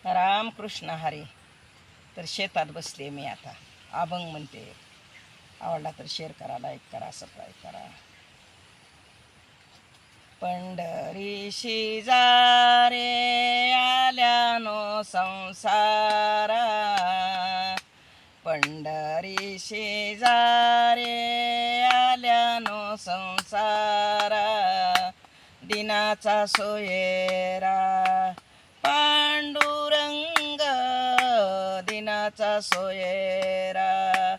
रामकृष्ण हरी. तर शेतात बसले मी आता. अभंग म्हणते. आवडला तर शेअर करा, लाईक करा, सबस्क्राईब करा. पंढरीशी जा रे आल्यानो संसारा, पंढरीशी जा रे आल्यानो संसारा, दिनाचा सोयरा पांडुरंग, दिनाचा सोयरा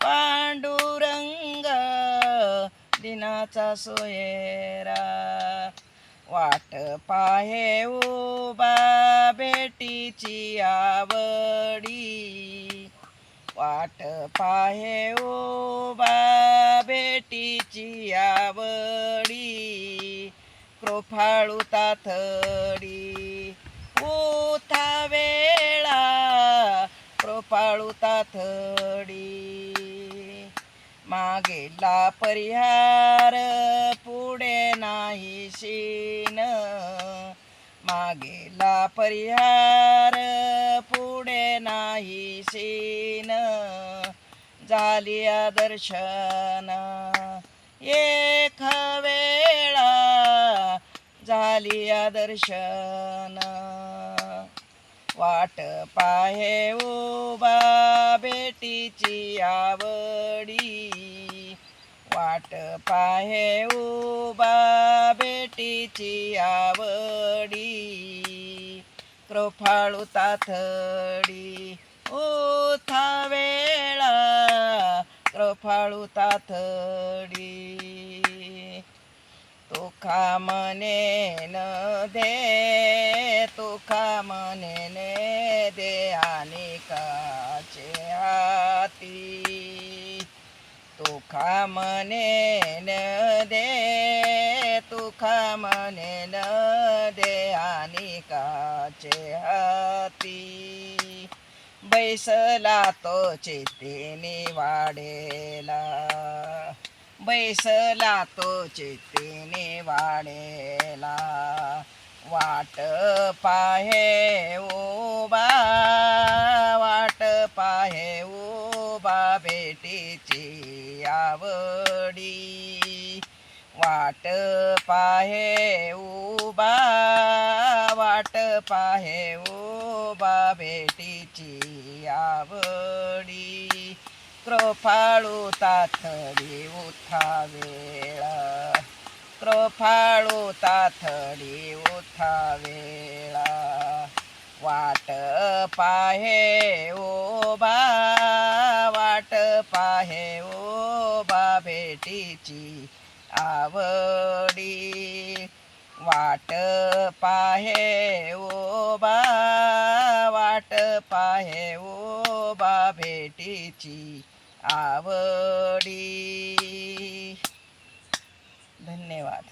पांडुरंग, दिनाचा सोयरा. वाट पाहे उभा भेटीची आवडी, वाट पाहे उभा भेटीची आवडी, कृपाळू ताथडी उथा वेळा, कृपाळू ताथडी. मागेला परिहार पुढे नाही शीन, मागेला परिहार पुढे नाही शीन, झालिया दर्शन एक वेळा, झालिया दर्शन. वाट पाहे उभा भेटीची आवडी, वाट पाहे उभा भेटीची आवडी, कृपाळू ताथडी उथा वेळा, कृपाळू ताथडी. तुका मने न दे, तुका मने न दे अनेकाचे हाती, तुका मने न दे, तुका मने न दे अनेकाचे हाती. बैसला तो चेतेने वाडेला, बैसला तो चेतेने वाडेला, वाट पाहे उभा, वाट पाहे उभा भेटीची आवडी, वाट पाहे उभा, वाट पाहे उभा भेटीची आवडी, कृपाळू ताथडी उथा वेळा, कृपाळू ताथडी उथा वेळा. वाट पाहे उभा, वाट पाहे उभा भेटीची आवडी, वाट पाहे उभा, वाट पाहे उभा भेटीची आवडी. धन्यवाद.